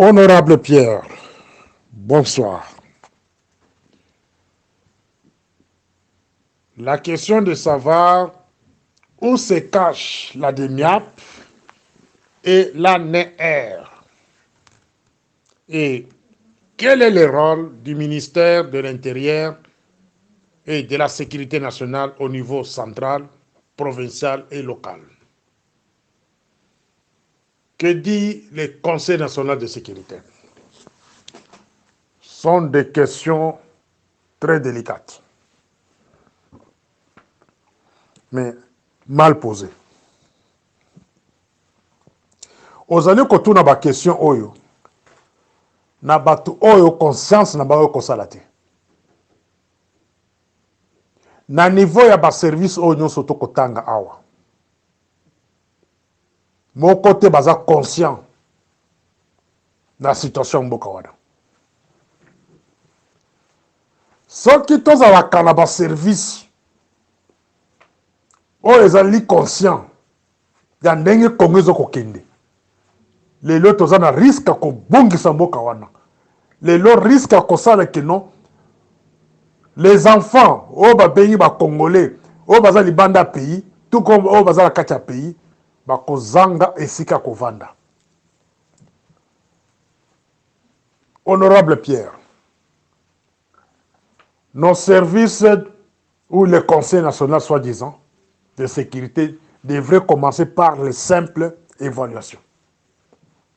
Honorable Pierre, bonsoir. La question de savoir où se cache la DEMIAP et la NER et quel est le rôle du ministère de l'Intérieur et de la Sécurité nationale au niveau central, provincial et local. Que dit le Conseil national de sécurité? Ce sont des questions très délicates, mais mal posées. Ozali kotuna ba question oyo na batu oyo conscience na bayo kosala te. Na niveau ya ba service oyo nyonso tokotanga awa. Moko te baza conscient na situation mboka wana. Soki tozalaka na ba service oyo ezali conscient ya ndenge Congo ezokokende. Lelo toza na risque ko bongisa mboka wana. Lelo risque ya kosala keno les enfants oyo babengi ba congolais oyo baza libanda pays tout comme oyo baza na kati ya pays bakozanga esika kovanda. Honorable Pierre, nos services ou le Conseil national soi-disant de sécurité devraient commencer par les simples évaluations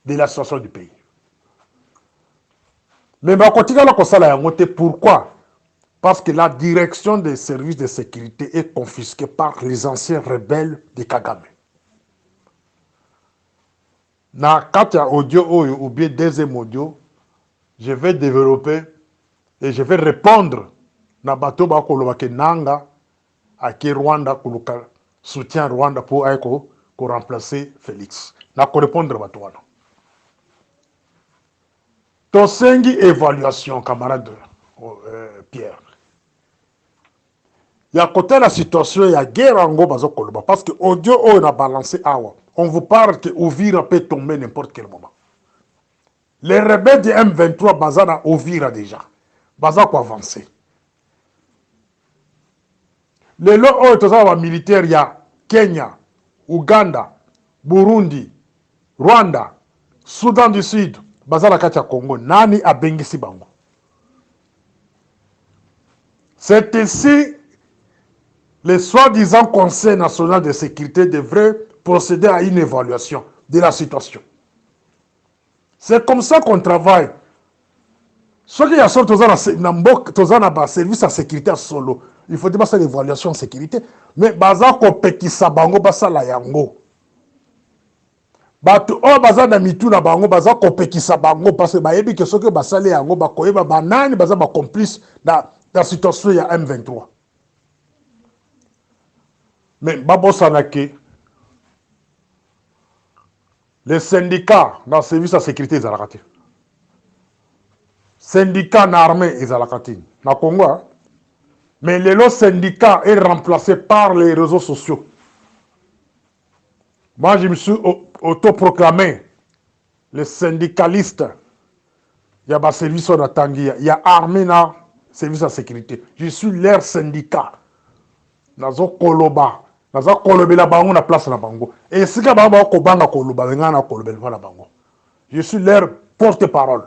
de la situation du pays. Mais pourquoi? Parce que la direction des services de sécurité est confisquée par les anciens rebelles de Kagame. Na katia audio ou bien deuxième audio, je vais développer et je vais répondre na bato ba kolobake nanga aki Rwanda kuluka soutien Rwanda pour aiko ko remplacer Félix. Na ko répondre bato wana. Tosengi évaluation camarade Pierre. Ya côté la situation ya guerre ango bazo koloba parce que audio on a balancé awa. On vous parle que Ouvira peut tomber n'importe quel moment. Les rebelles du M23 bazana Ouvira déjà. Baza ko avancer. Les lots toza militaires ya Kenya, Uganda, Burundi, Rwanda, Soudan du Sud, bazala kati ya Congo. Nani abengisi bango? C'est ici le soi-disant Conseil national de sécurité devrait procéder à une évaluation de la situation. C'est comme ça qu'on travaille. Ce qui y a sorti dans service à sécurité à solo, il faut dire l'évaluation en sécurité, mais baza ko pekisa bango basa la yango. Batu o baza na mitu na bango baza ko pekisa bango parce que bayebi que ce que basale yango bakoyeba banani baza ba complice dans la situation ya M23. Mais babossanake les syndicats dans le service de sécurité ils ont raté. Syndicats dans l'armée ils ont raté. Dans le Congo, hein? Mais le syndicat est remplacé par les réseaux sociaux. Moi, je me suis autoproclamé le syndicaliste. Il y a un service de Tanguy, il y a armée dans le service de sécurité. Je suis leur syndicat. Nazo koloba. Nazo kolobela bango na place na bango. Et si ka bango ko banga koloba ngana kolobela na bango. Je suis leur porte-parole.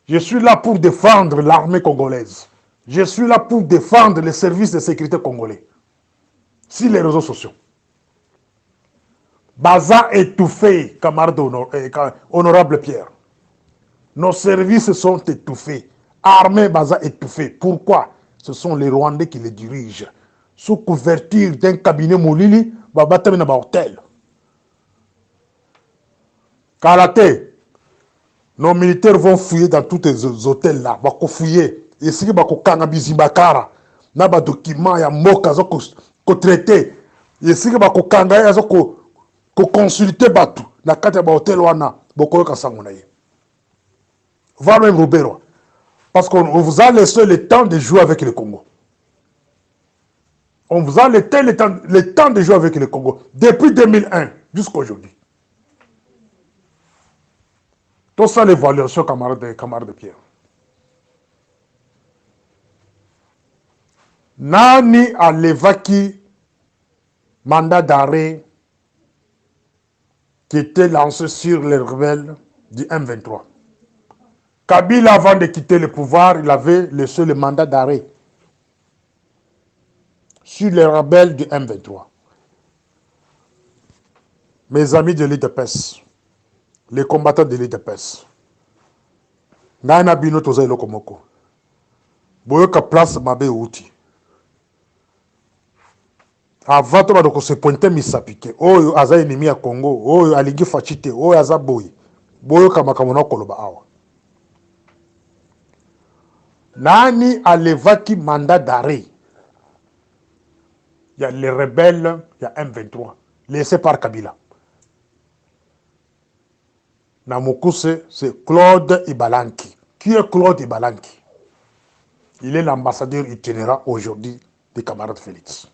Je suis là pour défendre l'armée congolaise. Je suis là pour défendre les services de sécurité congolais. Sur les réseaux sociaux. Baza étouffé, camarade honorable Pierre. Nos services sont étouffés. Armée Baza étouffée. Pourquoi? Ce sont les Rwandais qui les dirigent. Sous couverture d'un cabinet Moulili, Babatame na ba hôtel. Karaté. Nos militaires vont fouiller dans tous ces hôtels là. Bako fouiller. Et si bako kanga bizibakara. Na ba document ya moka zo ko traité. Et si bako kanga ya zo ko consulter batu. Na kati ya ba hôtel wana. Boko ka sango na ye. Va même Robert. Parce qu'on vous a laissé le temps de jouer avec le Congo. On vous a laissé le temps de jouer avec le Congo. Depuis 2001 jusqu'à aujourd'hui. Tout ça, l'évaluation, camarade de Pierre. Nani alevaki mandat d'arrêt qui était lancé sur les rebelles du M23. Kabila, avant de quitter le pouvoir, il avait laissé le mandat d'arrêt sur les rebelles du M23. Mes amis de l'IDPS, les combattants de l'IDPS, Nana Bino Toza Lokomoko, Boyoka place Mabe Outi. Avant de se pointer misapike, Oyo aza ennemi à Congo, Oyo alingi fachite, Oyo aza boy, Boyoka makamona koloba awa. Nani alevaki mandat d'arrêt. Il y a les rebelles, il y a M23, laissés par Kabila. Namokuse, c'est Claude Ibalanki. Qui est Claude Ibalanki? Il est l'ambassadeur itinérant aujourd'hui des camarades Félix.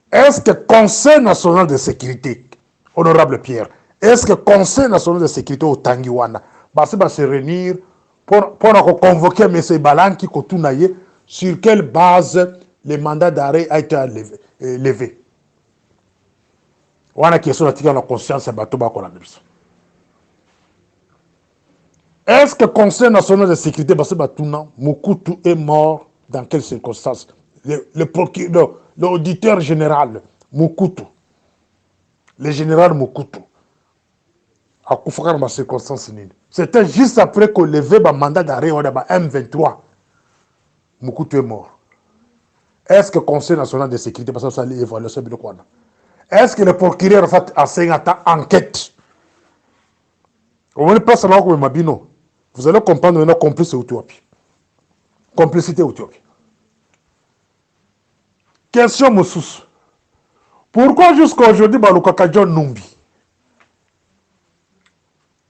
Est-ce que Conseil national de sécurité, honorable Pierre, est-ce que Conseil national de sécurité au Tangiwana va se réunir pour convoquer M. Ibalanki Kotounaye sur quelle base le mandat d'arrêt a été levé? On a une question de la conscience. Est-ce que le Conseil national de sécurité, Moukoutou est mort dans quelles circonstances? L'auditeur général, Moukoutou, le général Moukoutou, a couvert dans circonstances. C'était juste après qu'on levait le mandat d'arrêt au M23. Moukoutou est mort. Est-ce que le Conseil national de sécurité, parce que ça allait évaluer ce bilan? Est-ce que le procureur a fait une enquête? On ne passe pas comme Mabino. Vous allez comprendre maintenant complice Outouapi. Complicité Outouapi. Question Moussous. Pourquoi jusqu'à aujourd'hui, Balukaka John Numbi?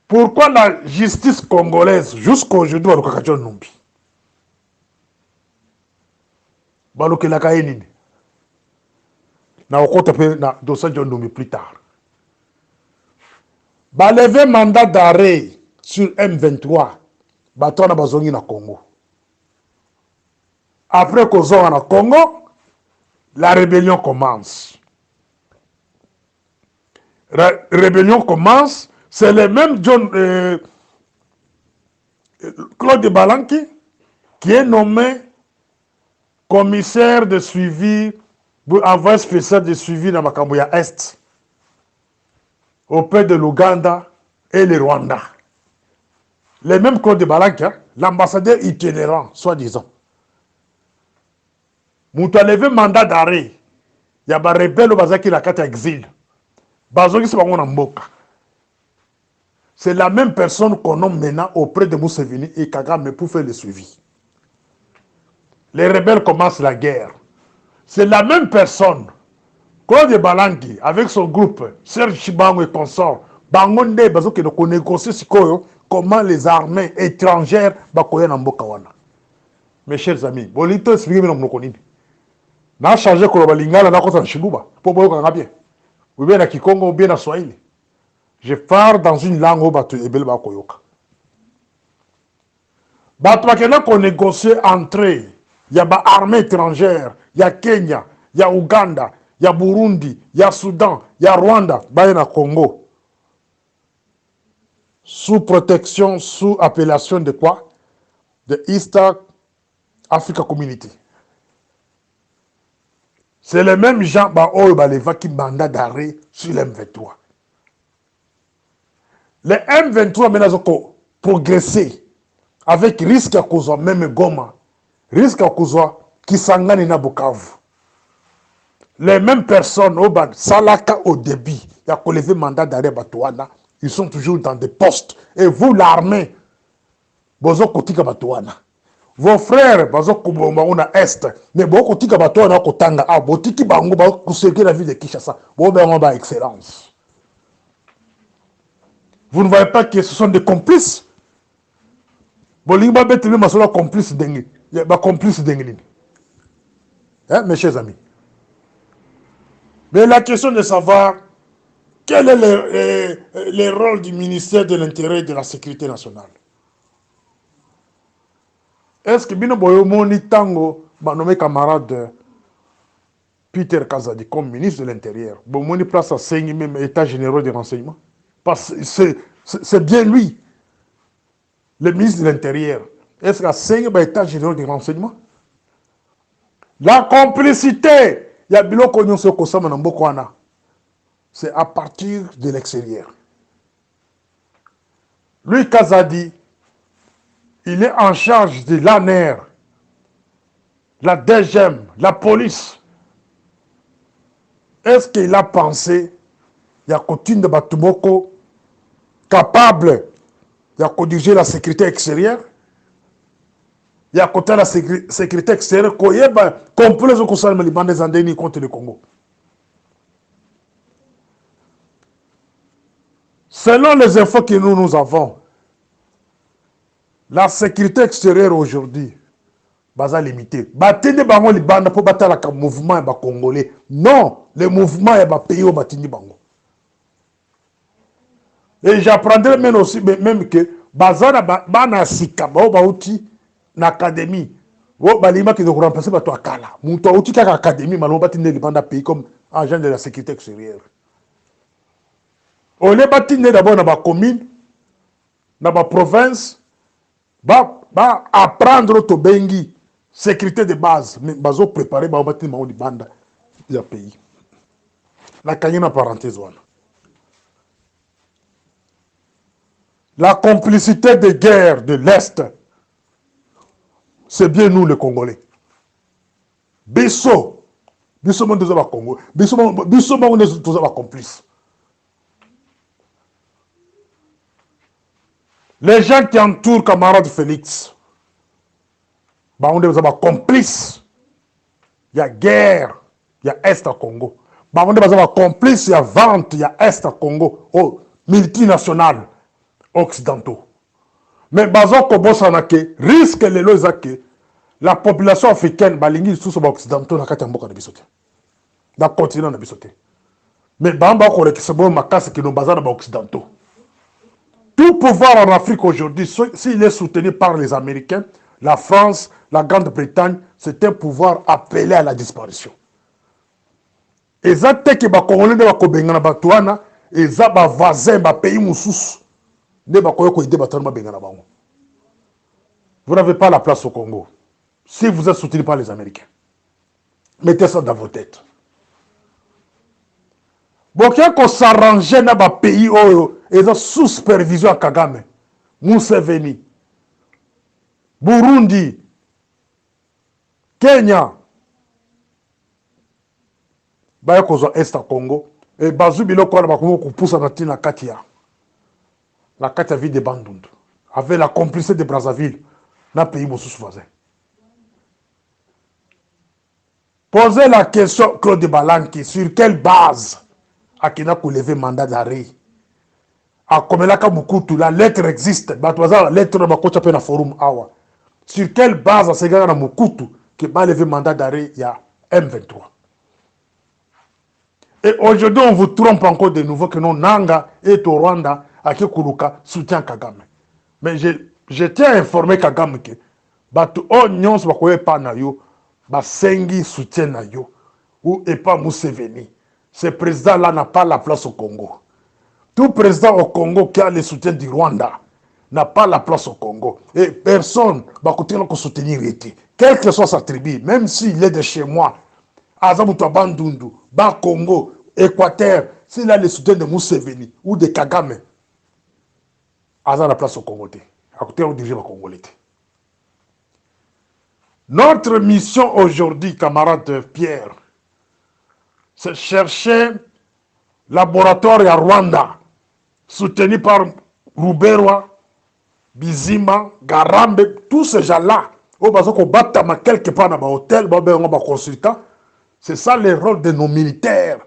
Pourquoi la justice congolaise, jusqu'à aujourd'hui, Balukaka John Numbi? Balukelaka Enini. Na okote pe na dossier John Numbi plus tard. Lever mandat d'arrêt sur M23, Batona Bazongi na Congo. Après qu'on na Congo, la rébellion commence. La rébellion commence, c'est le même Claude Balanki qui est nommé commissaire de suivi, envoyé spécial de suivi dans Makamboya Est, auprès de l'Ouganda et le Rwanda. Les mêmes Claude de Balanki, l'ambassadeur itinérant, soi-disant. Moutou a levé mandat d'arrêt. Il y a des rebelles qui la carte exil. C'est la même personne qu'on nomme maintenant auprès de Museveni et Kagame pour faire le suivi. Les rebelles commencent la guerre. C'est la même personne, Claude Balanki, avec son groupe, Serge Chibango et consorts, Bangonde, qui négocie comment les armées étrangères bakoya na mboka wana. Mes chers amis, bolito expliquer nous connaissons. Na changer ko balingala na kosa shiluba, pour boyo ka bien. Ou bien na Kikongo ou bien na Swahili. Je parle dans une langue où batu ebel ba koyoka. Batu bakena ko négocier entre il y a ba armée étrangère, il y a Kenya, il y a Ouganda, il y a Burundi, il y a Soudan, il y a Rwanda, ba na Congo. Sous protection, sous appellation de quoi? De East Africa Community. C'est le même gens qui mandat d'arrêt sur l'M23. Le M23 maintenant progressé avec risque à cause même Goma, risque à cause Kisangani na Bukavu. Les mêmes personnes au Salaka au début, il y a levé mandat d'arrêt Batouana, ils sont toujours dans des postes. Et vous l'armée, bozo kotika Batouana. Vos frères, bazo kubomba una est, mais beaucoup tika Batouana kotanga, ah botiki bango ba kuséquer la ville de Kinshasa, bon ben on va excellence. Vous ne voyez pas que ce sont des complices. Bolinga bête le masola complice dengue, ba complice dengue. Hein, mes chers amis. Mais la question de savoir Quel est le rôle du ministère de l'Intérieur et de la Sécurité nationale? Est-ce que Bino Boyomoni Tango va nommer camarade Peter Kazadi comme ministre de l'Intérieur? Bomoni place à 5 même état généraux des renseignements. Parce que c'est bien lui, le ministre de l'Intérieur. Est-ce qu'à 5 état généraux des renseignements? La complicité, il y a Bilo Konyon Sokosama Nambokwana. C'est à partir de l'extérieur. Lui, Kazadi, il est en charge de l'ANR, la DGM, la police. Est-ce qu'il a pensé, il y a Kotine de Batumoko capable de diriger la sécurité extérieure? Il y a côté la sécurité extérieure, complet les bandes des Andéni contre le Congo. Selon les infos que nous avons, la sécurité extérieure aujourd'hui, baza limité. Batindi bango libanda pour battre le mouvement et congolais. Non, le mouvement est pays au batindi bango. Et j'apprendrai même aussi même que bazana bana sika ba bauti na académie. Wo balima qui doit remplacer bato akala. Muto outi ka académie malon batindi libanda pays comme agent de la sécurité extérieure. On les batindi d'abord dans la commune, dans la province, ba apprendre to bengi sécurité de base, mais bazo préparer ba batindi ma di banda ya pays. La kanyina parenthèse wana. La complicité de guerre de l'Est, c'est bien nous les Congolais. Bisso, Bisso monde de Congo, Bisso monde de complices. Les gens qui entourent camarade Félix, bah on est complices. Il y a guerre, il y a Est à Congo. Bah on est complices, il y a vente, il y a Est à Congo, oh, multinationales occidentaux. Mais bazo kobosanake risque les lozake la population africaine balingi sous les occidentaux na kati mboka na bisote. Na continent na bisote. Mais bamba ko rekisebo makasi que nos bazar na occidentaux. Tout pouvoir en Afrique aujourd'hui, s'il est soutenu par les Américains, la France, la Grande-Bretagne, c'est un pouvoir appelé à la disparition. Et ça te que ba Congolais de ba kobenga na batuana, et ça ba voisin ba pays mususu. Vous n'avez pas la place au Congo. Si vous êtes soutenu par les Américains, mettez ça dans vos têtes. Bon, qu'on s'arrange dans les pays et sous supervision à Kagame, Museveni, Burundi, Kenya, bah qu'on est à Congo et bazu biloko na bakongo kupusa na tina katia. La Katia ville de Bandundu, avec la complicité de Brazzaville, dans le pays voisin. Posez la question, Claude Balanki, sur quelle base Akina a levé mandat d'arrêt? A Komelaka Mukutu, la lettre existe, la lettre de la forum Awa. Sur quelle base à Segara Mukutu qui a levé mandat d'arrêt il y a M23? Et aujourd'hui, on vous trompe encore de nouveau que non, Nanga est au Rwanda. Ake Kuruka soutient Kagame. Mais je tiens à informer Kagame que Batu o nyons bakoye pa na yo, Basengi soutient na yo, ou et pas Museveni. Ce président-là n'a pas la place au Congo. Tout président au Congo qui a le soutien du Rwanda n'a pas la place au Congo. Et personne va continuer à soutenir Reti. Quelle que soit sa tribu, même s'il est de chez moi, Azamuto Bandundu, Bas Congo, Équateur, s'il a le soutien de Museveni ou de Kagame, Aza la place au Congo. À côté, on dirige le Congolais. Notre mission aujourd'hui, camarade Pierre, c'est chercher laboratoire à Rwanda, soutenu par Ruberwa, Bizima, Garambe, tous ces gens-là. Au bas qu'on batte quelque part dans l'hôtel, consultant. C'est ça le rôle de nos militaires.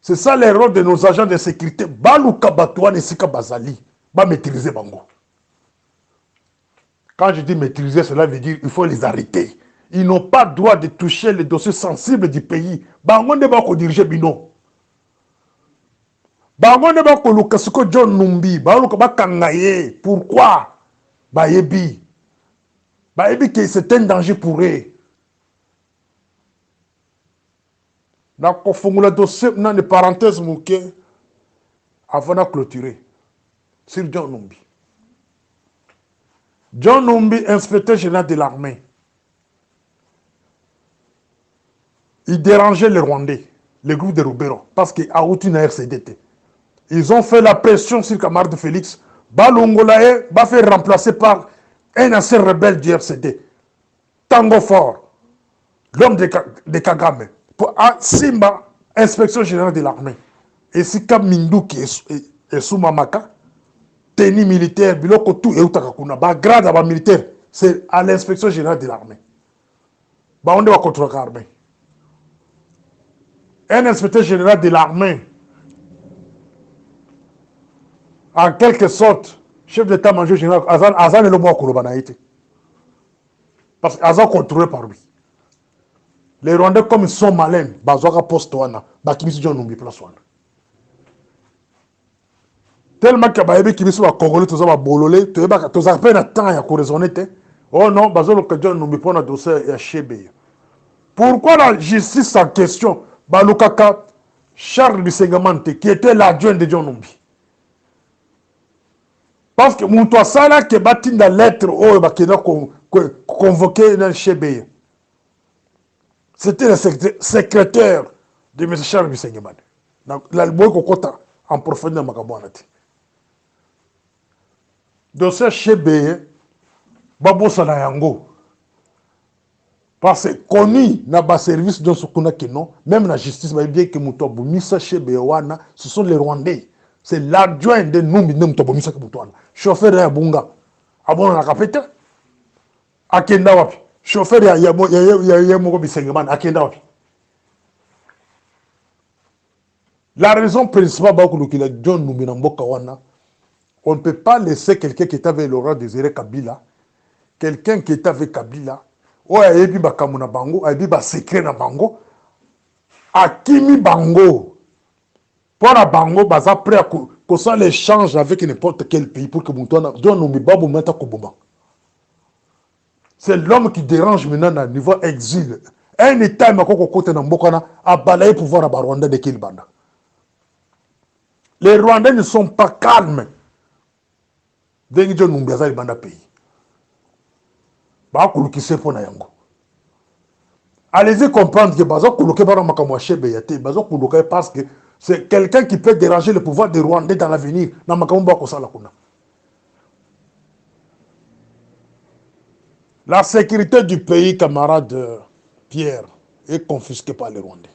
C'est ça le rôle de nos agents de sécurité. Baluka Batouane et Sika Bazali. Va maîtriser Bango. Quand je dis maîtriser, cela veut dire qu'il faut les arrêter. Ils n'ont pas le droit de toucher les dossiers sensibles du pays. Bango ne va pas diriger Bino. bango nde bakoluka siko John Numbi baluka bakanga ye. Pourquoi? Bayebi que c'est un danger pour eux. Nakofungula dossier na de parenthèse mouké avant de clôturer sur John Numbi. John Numbi, inspecteur général de l'armée. Il dérangeait les Rwandais, les groupes de Rubero, parce qu'il a eu une RCDT. Ils ont fait la pression sur camarade Félix. Balongolae va faire remplacer par un ancien rebelle du RCD. Tango Fort, l'homme de Kagame. Pour Simba, inspection générale de l'armée. Et si Kamindou qui est sous Mamaka, tenue militaire, biloko tout et utakakuna, ba grade à militaire, c'est à l'inspection générale de l'armée. Bah on doit contrôler l'armée. Un inspecteur général de l'armée, en quelque sorte, chef d'état-major général, Azan est le mot Kolobanaïti. Parce qu'Azan contrôlé par lui. Les Rwandais, comme ils sont malins, Bazoaka Postoana, Bakimisi John Numbi Plaswana. Tellement que Bayebi Kimisi va Congolais, tout ça va bololé, tout ça peine à temps à raisonner. Oh non, Bazolo John Numbi pour un dossier à Chebe. Pourquoi la justice en question, Balukaka, Charles Bissengamante, qui était l'adjoint de John Numbi? Parce que mon toit ça là qui est bâti dans la lettre qui a convoqué dans le Chebe. C'était le secrétaire de M. Charles Bissengamante. La loi kokota en profondeur Makabouanati. Dossier Chebe, Babo Sanayango. Parce que connu dans le service de ce qu'on a que non, même la justice, bien que Moutou Misa Chebe Wana, ce sont les Rwandais. C'est l'adjoint de Numbi Moutou Misa Moutou. Chauffeur de Bunga. Abon la capete. Akenda wapi. Chauffeur ya Yamoko Bisengeman. Akenda wapi. La raison principale, John Numbi Namboka Wana, on ne peut pas laisser quelqu'un qui est avec Laurent Désiré Kabila, quelqu'un qui est avec Kabila, ou a yebi bakamuna bango, a yebi ba secret na bango, akimi bango, pour la bango, baza prêt à que ça l'échange avec n'importe quel pays pour que Moutouana, John Numbi Babu mette à Koboma. C'est l'homme qui dérange maintenant à niveau exil. Un État makoko kote na mbokana a balayé pouvoir à Rwanda de Kilbanda. Les Rwandais ne sont pas calmes. Dengi John Numbi aza libanda pays. Allez-y comprendre que Bazo Koulouké Baramakamouaché Beyate, Bazo Koulouké parce que c'est quelqu'un qui peut déranger le pouvoir des Rwandais dans l'avenir. La sécurité du pays, camarade Pierre, est confisquée par les Rwandais.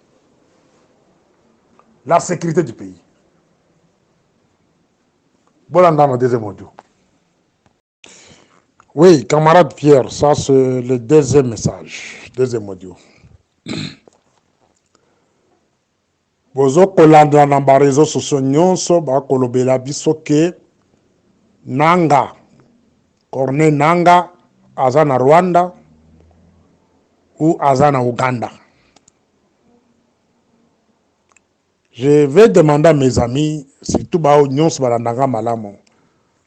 La sécurité du pays. Voilà dans le deuxième audio. Oui, camarade Pierre, ça c'est le deuxième message, deuxième audio. Bozo kolanda na ba réseaux sociaux nyonso ba kolobela biso ke Nanga, Corneille Nanga, aza na Rwanda ou aza na Uganda. Je vais demander à mes amis, surtout ba nyonso ba nanga malamo,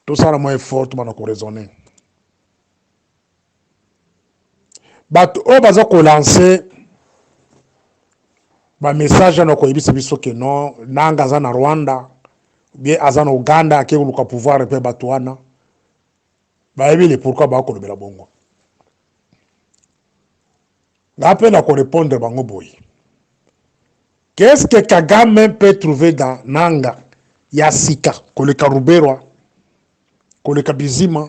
tout ça la moins fort tout na ko raisonner. Bato o baza ko lancer ba message na ko yebisa biso ke non Nanga aza na Rwanda bien aza na Uganda ake kuluka pouvoir pe bato wana ba yebile pourquoi ba ko lobela bongo ngape na ko répondre bango boy. Qu'est-ce que Kagame peut trouver dans Nanga Yasika koleka Ruberwa koleka Bizima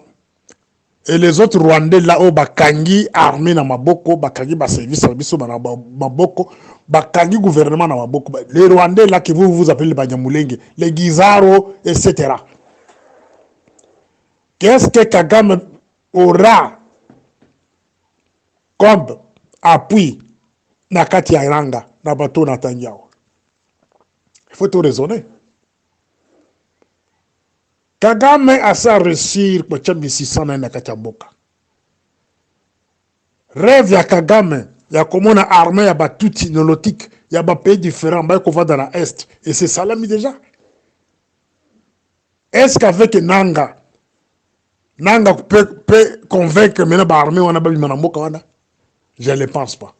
et les autres Rwandais là-haut, bakangi armée na maboko, bakangi ba service biso na maboko, bakangi gouvernement na maboko. Les Rwandais là que vous appelez les Banyamulenge, les Gizaro, etc. Qu'est-ce que Kagame aura comme appui na kati ya Nanga, na bateau na Tangiao? Il faut tout raisonner. Kagame a sa réussir pour tchambi 600 na Kachamboka. Rêve ya Kagame, ya komona armée ya ba tout technologique, ya ba pays différents, ba ko va dans l'Est. Et c'est ça là mis déjà. Est-ce qu'avec Nanga, Nanga peut convaincre maintenant l'armée wana babima na mboka wana? Je ne le pense pas.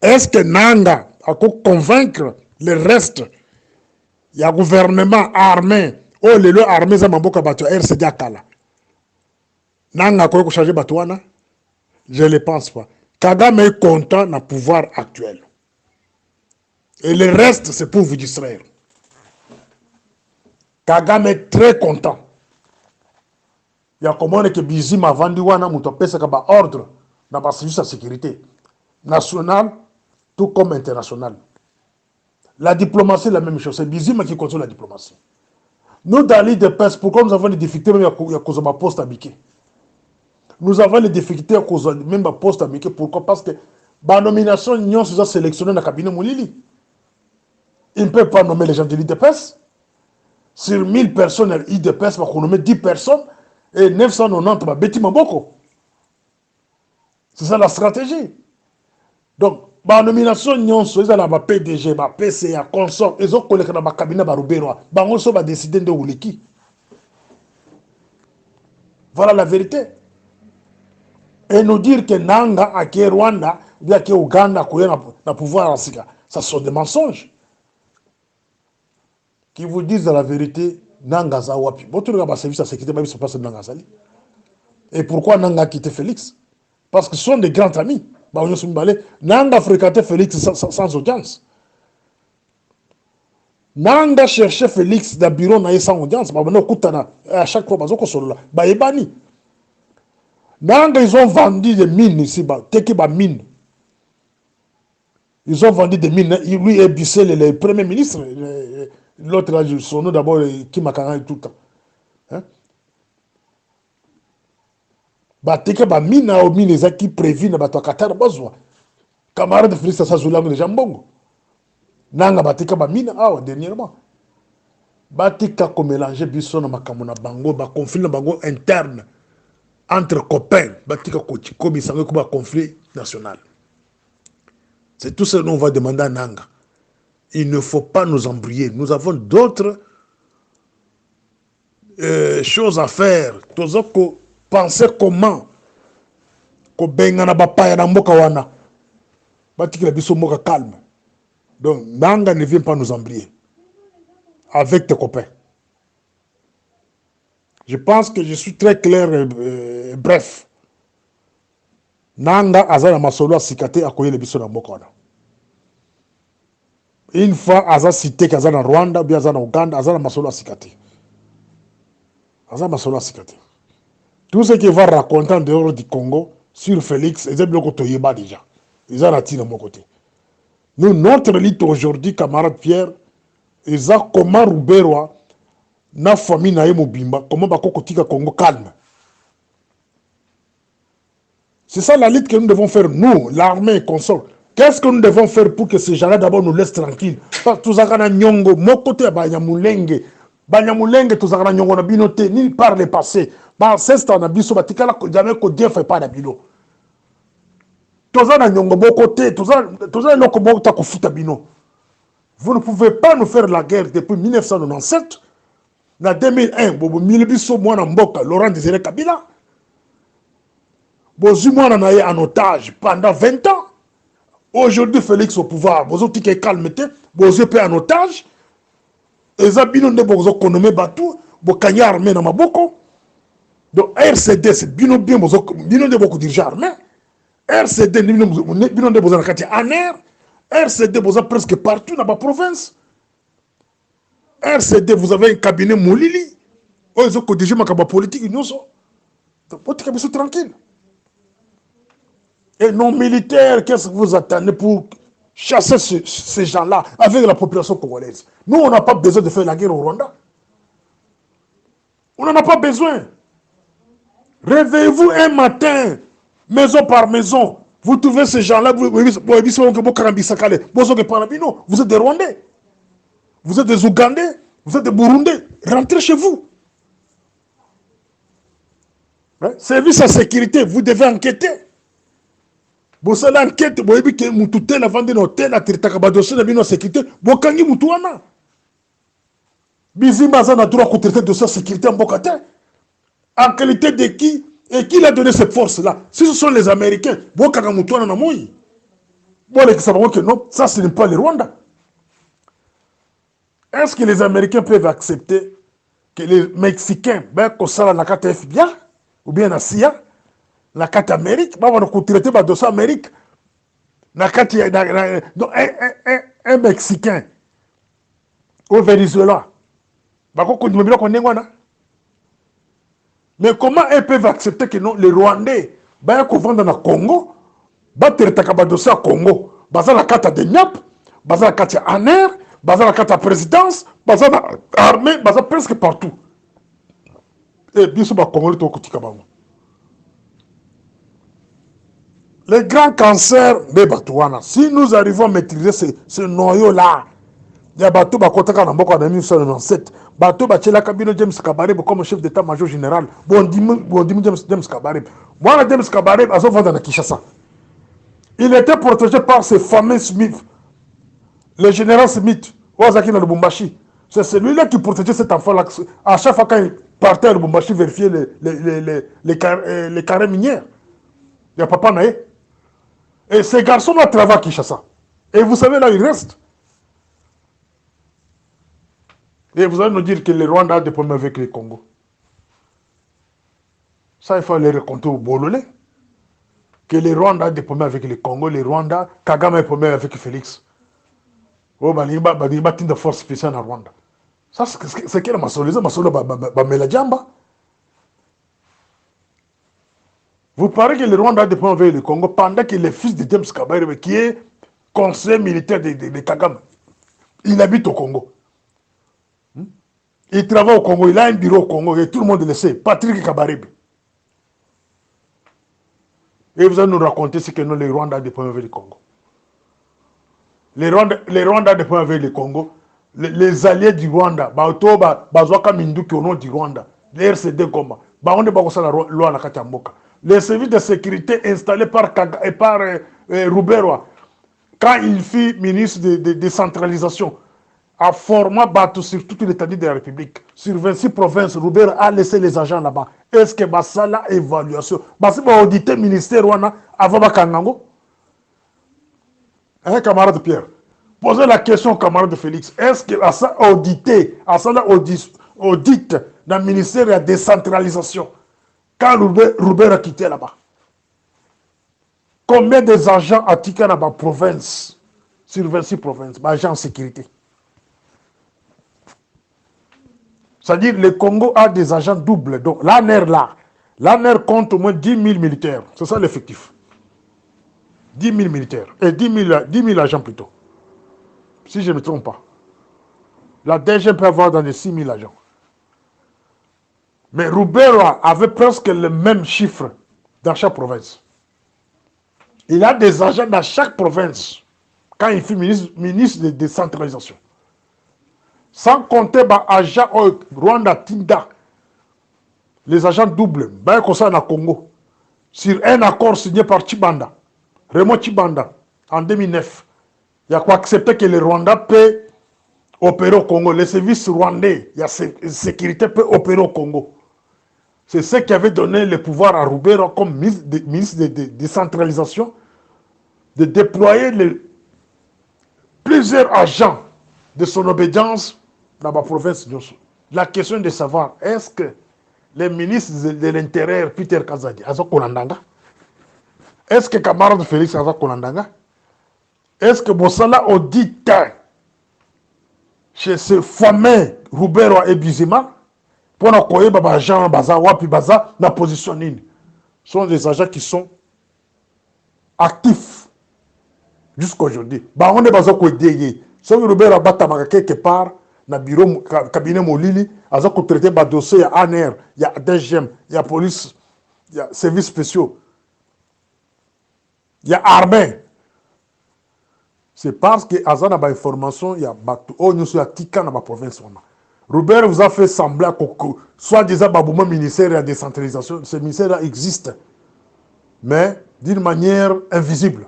Est-ce que Nanga a convaincre le reste? Il y a gouvernement armé, oh les armées za mboka bato RCD akala. Nanga a changer bato wana? Je ne le pense pas. Kagame est content dans le pouvoir actuel. Et le reste, c'est pour vous distraire. Kagame est très content. Il y a comment que Bizima vendu wana muto pesa kaba ordre dans le service de sécurité nationale tout comme internationale. La diplomatie est la même chose. C'est Bizima qui contrôle la diplomatie. Nous, dans l'île de Perse, pourquoi nous avons des difficultés même à cause de ma poste habituée? Nous avons les difficultés à cause de même ma poste habituée. Pourquoi? Parce que la nomination, nous avons sélectionné dans le cabinet Moulili. Il ne peut pas nommer les gens de l'île de Perse. Sur 1000 personnes, l'île de Perse va nommer 10 personnes et 990 va Betty Maboko. C'est ça la stratégie. Donc, la nomination, nous avons PDG, PCA, consort, ils ont collé dans le cabinet Baroubéroa. Ils ont décidé de Ouliki. Voilà la vérité. Et nous dire que Nanga, à Rwanda, ou à Ouganda, a pouvoir, ça sont des mensonges. Qui vous disent la vérité, Nanga Zawapi. Bon, tu regardes le service de sécurité, même si ce n'est pas Nanga Zali. Et pourquoi Nanga a quitté Félix? Parce que ce sont des grands amis. Nanga a fréquenté Félix sans audience. Nanga cherchait Félix dans le bureau sans audience. À chaque fois, Nanga, ils ont vendu des mines ici. Mine. Ils ont vendu des mines. Lui et Bissel, le premier ministre. L'autre, son nom d'abord, qui m'a carrément tout le temps. Hein? Bateke ba mine au mine les qui prévient bato Qatar bazwa. Camarade de Félix Sazoula de Jambongo. Nanga bateke ba mine dernièrement. Bateka ko mélanger biso na makambo na bango ba conflit na bango interne entre copains. Bateka ko tikobi sangé ko ba conflit national. C'est tout ce que nous on va demander à Nanga. Il ne faut pas nous embrouiller. Nous avons d'autres choses à faire. Tozoko penser comment ko bengana bapaya na mboka wana batikela biso mboka calme. Donc Nanga ne vient pas nous embrouiller avec tes copains. Je pense que je suis très clair et bref. Nanga azana masolo sikate akoyele biso na mboka wana. Une fois aza cité kazana Rwanda bien azana Uganda azana masolo sikate. Azana masolo sikate. Tout ce qu'il va raconter en dehors du Congo sur Félix, ils ont déjà. Ils ont raté de mon côté. Nous, notre élite aujourd'hui, camarade Pierre, ils ont comment Rouberoa, na famille na Mobimba, comment Bakokotika Congo calme. C'est ça la lutte que nous devons faire, nous, l'armée consort. Qu'est-ce que nous devons faire pour que ces gens-là d'abord nous laissent tranquilles? Parce que tous les nyongo, mon côté, Banyamulenge, Banyamulenge, tous les nyongo na binoté, ni par le passé. C'est un abisso, batikala jamais ko Dieu fait pas d'abino. Tous les nyongo bon côté, tous les loko bon ta ko futa bino. Vous ne pouvez pas nous faire la guerre depuis 1997. En 2001, bobo milibiso mwana mboka Laurent Désiré Kabila. Bozu mwana naye en otage pendant 20 ans. Aujourd'hui Félix au pouvoir, bozo tike calmete, bozo pe en otage. Ezabino ne bozo konome batu, bo kanya armée na maboko. Donc RCD c'est bino bien bino de beaucoup dirigé armée. RCD bino de bozo nakati aner. RCD bozo presque partout dans la province. RCD vous avez un cabinet Molili. Ils ont dirigé ma politique ils sont. Donc vous êtes tranquille. Et nos militaires, qu'est-ce que vous attendez pour chasser ces gens-là avec la population congolaise? Nous, on n'a pas besoin de faire la guerre au Rwanda. On n'en a pas besoin. Réveillez-vous un matin, maison par maison. Vous trouvez ces gens-là, vous êtes des Rwandais, vous êtes des Ougandais, vous êtes des Burundais. Rentrez chez vous. Hein? Service à sécurité, vous devez enquêter. Vous allez enquêter, vous avez que vous la vente de l'hôtel, la sécurité, vous Bizimba a droit de traiter de sa sécurité en Bokate. En qualité de qui? Et qui l'a donné cette force-là? Si ce sont les Américains, bon, Kagamutuana Namoui. Bon, les savons que non, ça ce n'est pas le Rwanda. Est-ce que les Américains peuvent accepter que les Mexicains, ben, qu'on soit la carte FBI, ou bien la CIA, la carte Amérique, ben, on va traiter de ça Amérique. La carte, donc, un Mexicain, au Venezuela, ben, mais comment ils peuvent accepter que non, les Rwandais, ben, qu'on vend dans le Congo, ben, traiter de dossier à Congo, ben, la carte de Nyap, ben, la carte ANER, basé la carte à présidence, basé à l'armée, basé presque partout. Et bien sûr, les grands cancers de Batouana, si nous arrivons à maîtriser ce noyau-là, il y a Batou Bakotaka en 1997, Batou Bachela Kabino James Kabareb comme chef d'état-major général, James Kabareb. Moi, James Kabareb, à ce moment dans Kinshasa. Il était protégé par ce fameux Smith, le général Smith. C'est celui-là qui protégeait cet enfant-là. À chaque fois qu'il partait à Lubumbashi vérifier les carrés minières. Il n'y a pas naïe. Et ces garçons-là travaillent à Kinshasa. Et vous savez, là, ils restent. Et vous allez nous dire que le Rwanda a des problèmes avec le Congo. Ça, il faut les raconter au Bololais. Que le Rwanda a des problèmes avec le Congo. Le Rwanda, Kagame a des problèmes avec Félix. Oh, il y a une force spéciale en Rwanda. Ça, c'est quelle masoliza? Meladjamba. Vous parlez que le Rwanda a des problèmes avec le Congo pendant que le fils de James Kabarebe, qui est conseiller militaire de Kagame, il habite au Congo. Il travaille au Congo, il a un bureau au Congo et tout le monde le sait. Patrick Kabarebe. Et vous allez nous raconter ce que nous, le Rwanda a des problèmes avec le Congo. Les Rwanda a des problèmes avec le Congo. Les alliés du Rwanda, Bazwaka Minduki au nom du Rwanda, les RCD Goma, les services de sécurité installés par Rouberwa, quand il fut ministre de décentralisation, a formé Batou sur toute l'étendue de la République, sur 26 provinces, Rouberwa a laissé les agents là-bas. Est-ce que ça la évaluation? Si on audité le ministère Rwanda avant Bakangango? Hein, camarade Pierre? Posez la question au camarade Félix. Est-ce qu'il a ça audité, à ça audite dans le ministère de la décentralisation quand Roubaix a quitté là-bas? Combien des agents a quitté dans la province, sur 26 provinces, agents en sécurité? C'est-à-dire le Congo a des agents doubles. Donc l'ANER compte au moins 10 000 militaires. C'est ça l'effectif. 10 000 militaires. Et 10 000 agents plutôt. Si je ne me trompe pas. La DG peut avoir dans les 6 000 agents. Mais Rouberwa avait presque le même chiffre dans chaque province. Il a des agents dans chaque province quand il fut ministre de décentralisation. Sans compter les agents au Rwanda Tinda, les agents doubles, comme ça au Congo, sur un accord signé par Chibanda, Raymond Chibanda, en 2009. Il y a quoi accepter que le Rwanda peut opérer au Congo. Les services rwandais, il y a sécurité peut opérer au Congo. C'est ce qui avait donné le pouvoir à Rouberwa comme ministre de décentralisation de déployer plusieurs agents de son obédience dans ma province. La question est de savoir, est-ce que les ministres de l'Intérieur, Peter Kazadi, Azo Kolandanga, est-ce que camarade Félix Azo Kolandanga, est-ce que Bossala audite chez ce fameux Rouberwa et Bizima pour nous connaître les agents Wapi Baza dans la position nini? Ce sont des agents qui sont actifs jusqu'à aujourd'hui. On est besoin de aider. Si Rouberwa Batama quelque part dans le bureau cabinet Molili, ils ont traité des dossiers, il y a ANR, il y a DGM, il y a police, il y a services spéciaux, il y a armée. C'est parce que Azan a des informations, il y a Batou, nous sommes à Tika dans la province. Robert vous a fait sembler que soit disant Babouma ministère de la décentralisation, ce ministère existe, mais d'une manière invisible.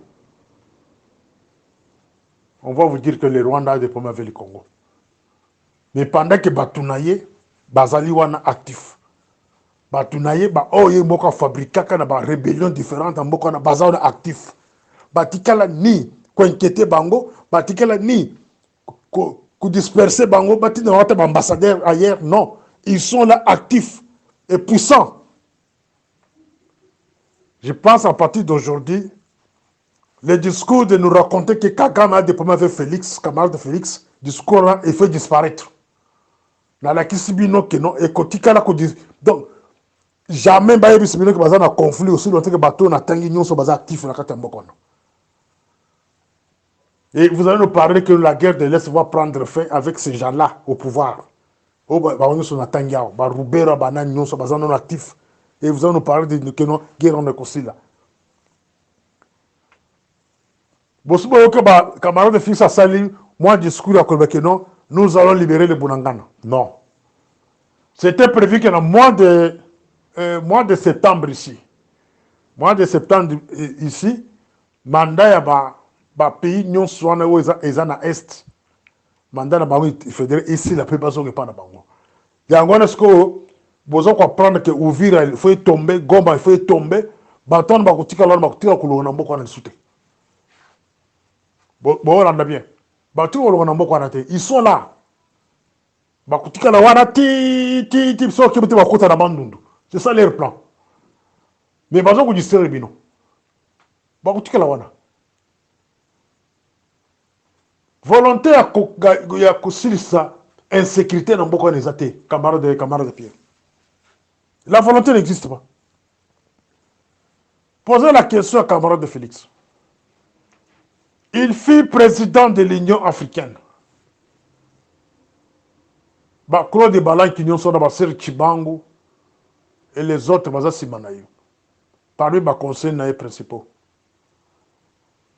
On va vous dire que le Rwanda a des problèmes avec le Congo. Mais pendant que Batunaye, Bazali wana actif. Batunaye, oye moko fabrikaka na ba rébellion différente en moko na bazali actif. Batikala ni ko inquiéter bango, batikala ni ko disperser bango, batina wata ambassadeur ailleurs, non. Ils sont là actifs et puissants. Je pense à partir d'aujourd'hui, le discours de nous raconter que Kagame a des problèmes avec Félix, camarade de Félix, discours là, il fait disparaître. Dans la Kisibino, que non, et Kotika donc, jamais ba yebi sibino que baza na conflit aussi longtemps que bateau na tangi nyonso baza actif na kata mboko. Et vous allez nous parler que la guerre de l'Est va prendre fin avec ces gens-là au pouvoir. Oh ba nyonso na tangi ao, ba Rubera bana nyonso baza non actif. Et vous allez nous parler de que non guerre en Écosse là. Bosubo que ba camarade de Fils a sali moi discours à que non nous allons libérer les Bunangana. Non. C'était prévu que dans le mois de septembre ici, mois de septembre ici, mandat ya ba pays nyon soana ou eza na est, mandat na bango fédéré ici la plupart sont pas na bango. Yango na sko bozo comprendre que Uvira il faut tomber, Goma il faut tomber, baton ba kutika lona ba kutika kulona mboko na sute. Bon on bien. Bato kulona mboko na te, ils sont là. Bakutika la wana ti so ki bute bakota na bandundu. C'est ça leur plan. Mais bazo ko distere bino. Bakutika la wana. Volonté ya kusilisa insécurité dans beaucoup des athées, camarades de Pierre. La volonté n'existe pas. Posez la question à camarade de Félix. Il fut président de l'Union africaine. Claude Balan qui sont dans Ser Chibangu et les autres baza simanayo. Parmi les conseils principaux.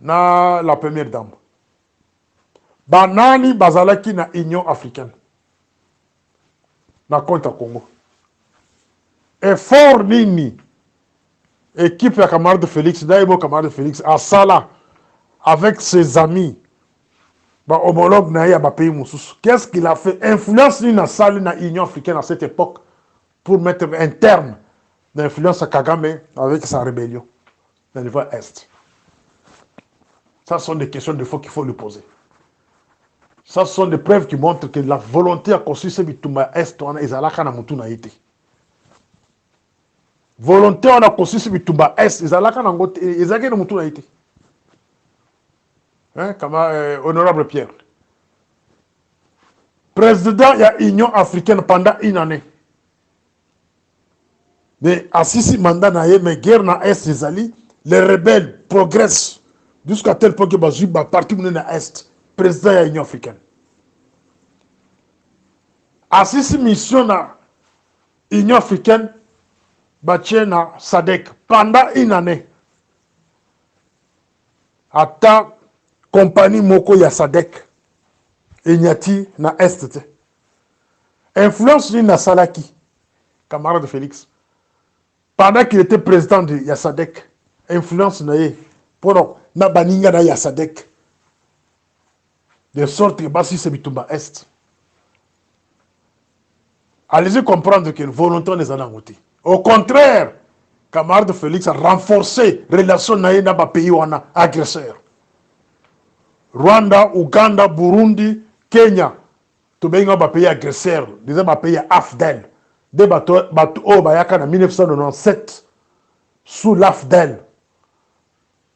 Na la première dame. Banani bazalaki na Union africaine. Na compte Congo. Effort nini. Équipe ya camarade de Félix, d'ailleurs camarade de Félix, à Sala, avec ses amis, homologue na ya pays moussous. Qu'est-ce qu'il a fait? Influence ni na salle na Union africaine à cette époque pour mettre un terme d'influence à Kagame avec sa rébellion dans le niveau Est. Ça sont des questions de fois qu'il faut lui poser. Ça sont des preuves qui montrent que la volonté à construire ce bitumba Est, on a ezalaka na mutu na ite. Volonté on a construit ce bitumba Est, ezalaka na ngote, ezalaka na mutu na ite. Hein, comme honorable Pierre. Président de l'Union africaine pendant une année. Mais à six mandats, mais guerre na Est, les rebelles progressent jusqu'à tel point que Bazuba parti na Est, président de l'Union africaine. À six missions na l'Union africaine, Baché na SADC pendant une année. Ata compagnie moko ya SADC Enyati na Est. Influence ni na Salaki, camarade de Félix. Pendant qu'il était président de Yassadek, influence na ye, pour na baninga na Yassadek. De sorte que Bassi se bitumba Est. Allez-y comprendre que volontairement les anangotés. Au contraire, camarade de Félix a renforcé la relation na ye na ba pays wana agresseur. Rwanda, Uganda, Burundi, Kenya, tout le monde pays agresseur, des pays AFDEL, des bateaux bayaka en 1997 sous l'AFDEL.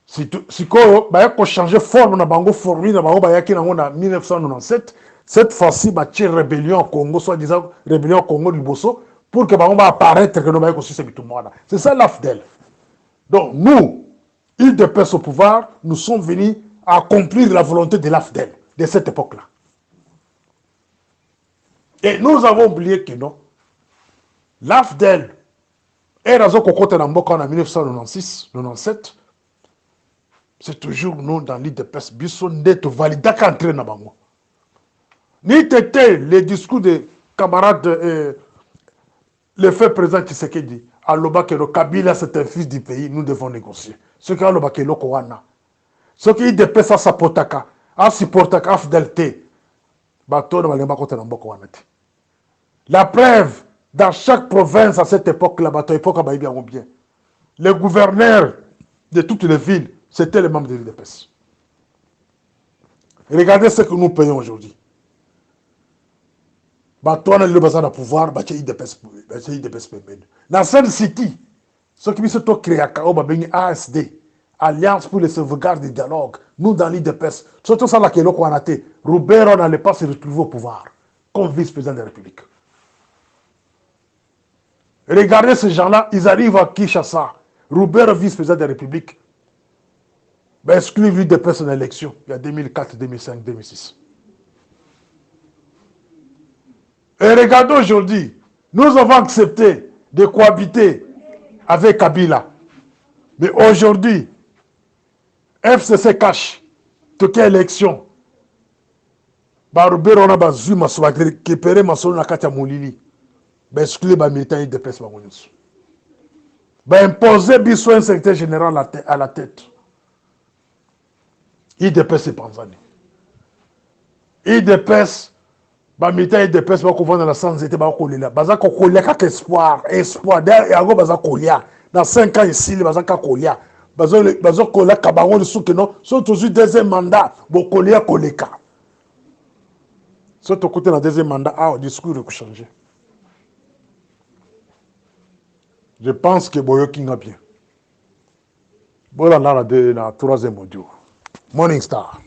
Si ko bayako changer forme na bango formule na bango bayaki na en 1997, cette fois-ci bâtir rébellion au Congo, soit disant rébellion au Congo du Bosso, pour que bango va apparaître que nous bayako sur ce bitumwana. C'est ça l'AFDEL. Donc nous, ils de paix au pouvoir, nous sommes venus à accomplir la volonté de l'AFDEL de cette époque-là. Et nous avons oublié que non, l'AFDEL est raison qu'on compte en 1996-97, c'est toujours nous dans l'île de Pes, Bisson d'être validé qu'entrer dans bango. Ni t'étais les discours des camarades, le fait présent Tshisekedi, à l'Obakelo, Kabila c'est un fils du pays, nous devons négocier. Ce qui est à l'Obakelo Kowana. Ce qui est de Pes à Sapotaka, à Sapotaka, AFDEL T. La preuve, dans chaque province à cette époque-là, bien. Les gouverneurs de toutes les villes, c'était les membres de l'UDPS. Regardez ce que nous payons aujourd'hui. Toi, le bazar de pouvoir, IDPS. Dans cette city, ce qui se créé à ASD, Alliance pour les sauvegardes du dialogue, nous dans l'IDPS, surtout ça là qui est là, Roubero n'allait pas se retrouver au pouvoir comme vice-président de la République. Regardez ces gens-là, ils arrivent à Kinshasa. Roubero, vice-président de la République, exclut l'IDPS en élection, il y a 2004, 2005, 2006. Et regardez aujourd'hui, nous avons accepté de cohabiter avec Kabila. Mais aujourd'hui, FCC cache toute élection. Roubero on a bazu masoba récupérer masolo na kati ya molili. Exclure les militants de presse. Imposer biso un secrétaire général à la tête. IDPS et Panzani. IDPS, militants IDPS va comprendre dans la sans été ba kolela. Baza ko kolia kaka espoir, d'ailleurs yago baza kolia. Dans 5 ans ici, baza ka kolia. Baza kolia kabango de souke non, sont toujours deuxième mandat, bo kolia koleka. Soit au côté dans deuxième mandat, le discours a changé. Je pense que Boyoki n'a bien. Voilà la troisième audio. Morning Star.